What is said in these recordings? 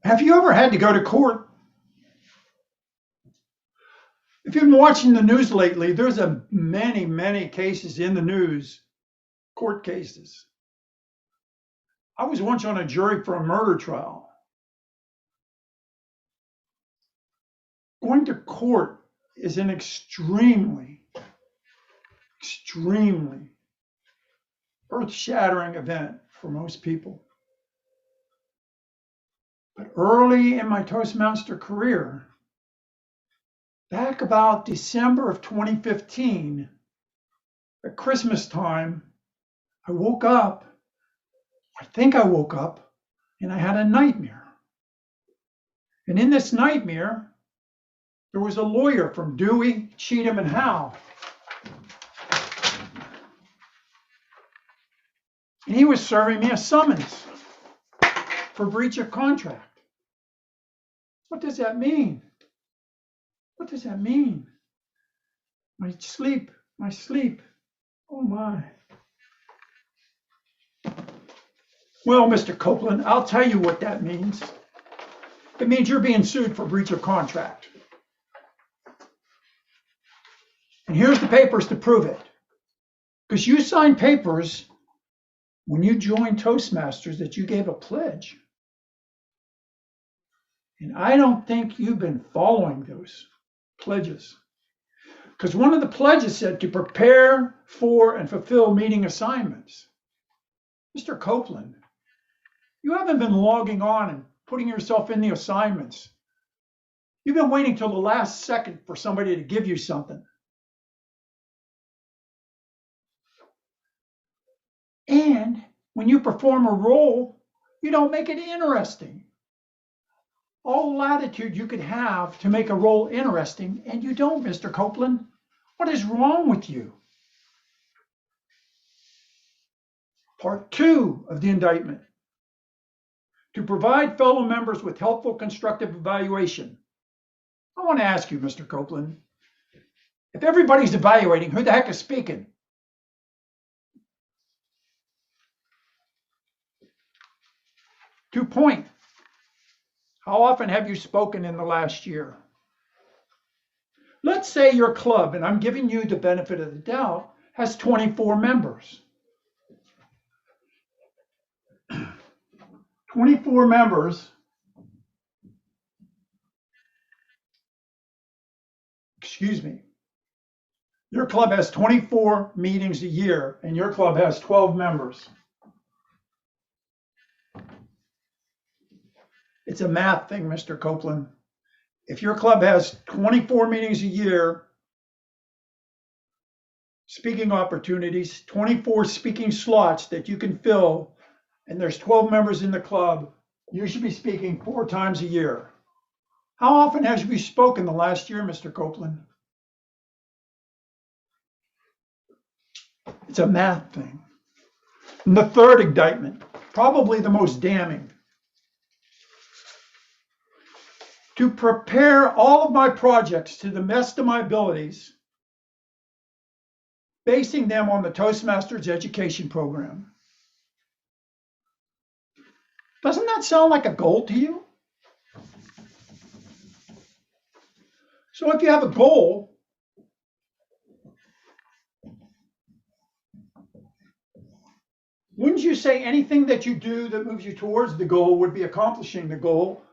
Have you ever had to go to court? If you've been watching the news lately, there's many cases in the news, court cases. I was once on a jury for a murder trial. Going to court is an extremely earth-shattering event for most people. But early in my Toastmaster career, back about December of 2015, at Christmas time, I woke up, and I had a nightmare. And in this nightmare, there was a lawyer from Dewey, Cheatham, and Howe. And he was serving me a summons for breach of contract. What does that mean? What does that mean? My sleep. Oh my. Well, Mr. Copeland, I'll tell you what that means. It means you're being sued for breach of contract. And here's the papers to prove it. Because you signed papers when you joined Toastmasters that you gave a pledge. And I don't think you've been following those pledges. Because one of the pledges said to prepare for and fulfill meeting assignments. Mr. Copeland, you haven't been logging on and putting yourself in the assignments. You've been waiting till the last second for somebody to give you something. And when you perform a role, you don't make it interesting. All latitude you could have to make a role interesting, and you don't, Mr. Copeland. What is wrong with you? Part 2 of the indictment. To provide fellow members with helpful constructive evaluation. I want to ask you, Mr. Copeland, if everybody's evaluating, who the heck is speaking? To point. How often have you spoken in the last year? Let's say your club, and I'm giving you the benefit of the doubt, has 24 members. 24 members. Excuse me. Your club has 24 meetings a year, and your club has 12 members. It's a math thing, Mr. Copeland. If your club has 24 meetings a year, speaking opportunities, 24 speaking slots that you can fill, and there's 12 members in the club, you should be speaking 4 times a year. How often have you spoken the last year, Mr. Copeland? It's a math thing. And the third indictment, probably the most damning. To prepare all of my projects to the best of my abilities, basing them on the Toastmasters education program. Doesn't that sound like a goal to you? So if you have a goal, wouldn't you say anything that you do that moves you towards the goal would be accomplishing the goal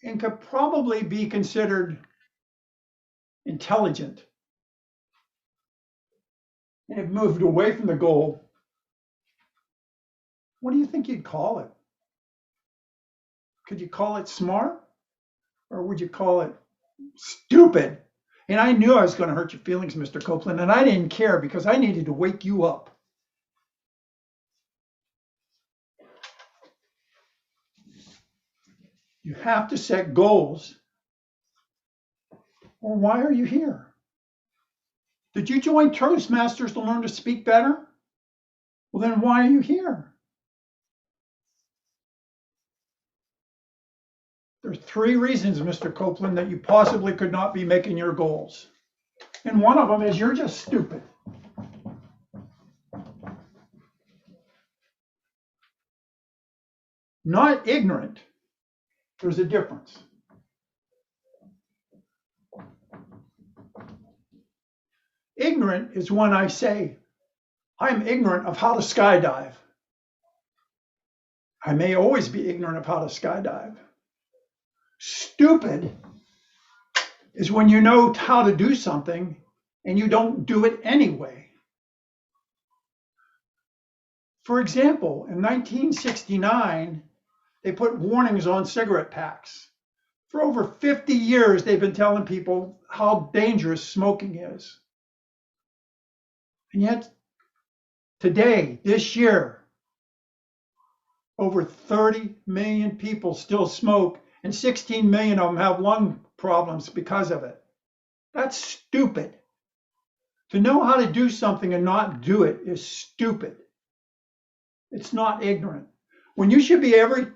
and could probably be considered intelligent? And if moved away from the goal, what do you think you'd call it? Could you call it smart? Or would you call it stupid? And I knew I was going to hurt your feelings, Mr. Copeland, and I didn't care because I needed to wake you up. You have to set goals. Or why are you here? Did you join Toastmasters to learn to speak better? Well, then why are you here? There's 3 reasons, Mr. Copeland, that you possibly could not be making your goals. And one of them is you're just stupid. Not ignorant. There's a difference. Ignorant is when I say, I'm ignorant of how to skydive. I may always be ignorant of how to skydive. Stupid is when you know how to do something and you don't do it anyway. For example, in 1969, they put warnings on cigarette packs. For over 50 years, they've been telling people how dangerous smoking is. And yet, today, this year, over 30 million people still smoke, and 16 million of them have lung problems because of it. That's stupid. To know how to do something and not do it is stupid. It's not ignorant. When you should be every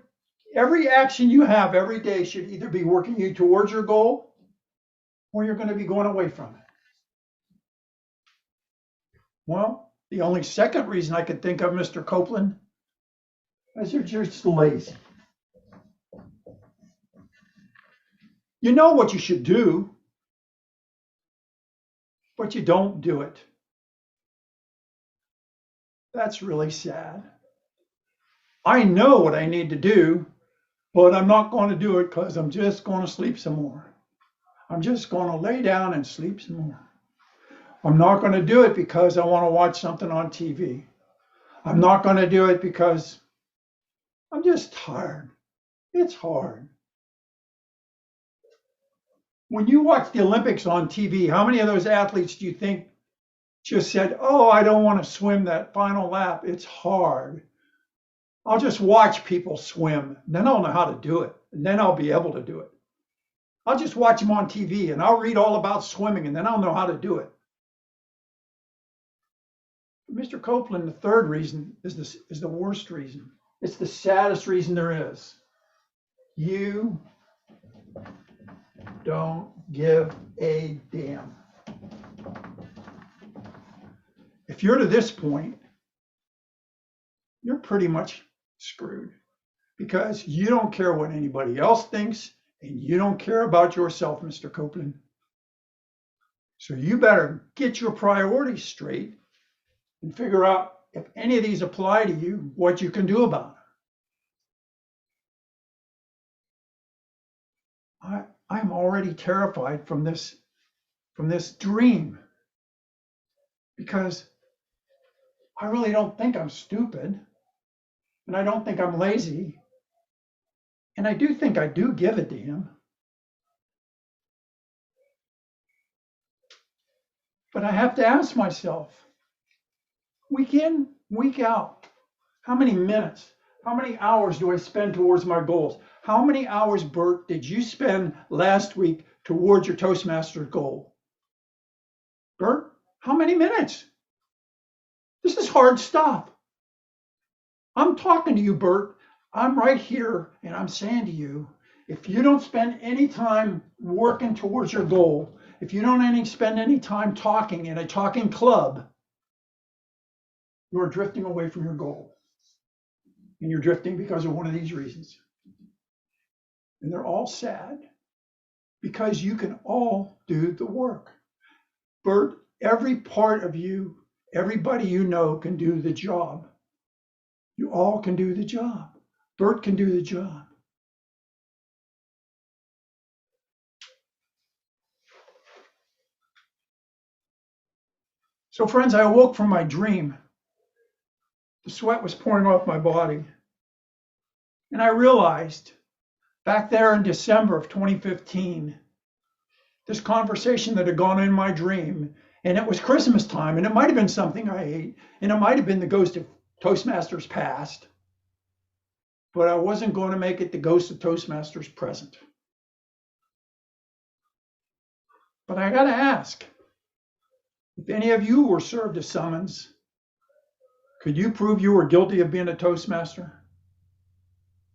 action you have every day should either be working you towards your goal or you're going to be going away from it. Well, the only second reason I could think of, Mr. Copeland, is you're just lazy. You know what you should do, but you don't do it. That's really sad. I know what I need to do, but I'm not going to do it because I'm just going to sleep some more. I'm just going to lay down and sleep some more. I'm not going to do it because I want to watch something on TV. I'm not going to do it because I'm just tired. It's hard. When you watch the Olympics on TV, how many of those athletes do you think just said, oh, I don't want to swim that final lap. It's hard. I'll just watch people swim. Then I'll know how to do it. And then I'll be able to do it. I'll just watch them on TV and I'll read all about swimming and then I'll know how to do it. Mr. Copeland, the third reason is the worst reason. It's the saddest reason there is. You don't give a damn. If you're to this point, you're pretty much screwed because you don't care what anybody else thinks and you don't care about yourself, Mr. Copeland. So you better get your priorities straight and figure out if any of these apply to you, what you can do about it. I'm already terrified from this dream because I really don't think I'm stupid and I don't think I'm lazy and I do think I do give a damn. But I have to ask myself, week in, week out, how many minutes, how many hours do I spend towards my goals? How many hours, Bert, did you spend last week towards your Toastmaster goal? Bert, how many minutes? This is hard stuff. I'm talking to you, Bert. I'm right here and I'm saying to you, if you don't spend any time working towards your goal, if you don't spend any time talking in a talking club, you're drifting away from your goal. And you're drifting because of one of these reasons. And they're all sad because you can all do the work. Bert, every part of you, everybody you know can do the job. You all can do the job. Bert can do the job. So friends, I awoke from my dream. The sweat was pouring off my body. And I realized back there in December of 2015, this conversation that had gone in my dream, and it was Christmas time, and it might have been something I ate, and it might have been the ghost of Toastmasters past, but I wasn't going to make it the ghost of Toastmasters present. But I got to ask, if any of you were served a summons, could you prove you were guilty of being a Toastmaster?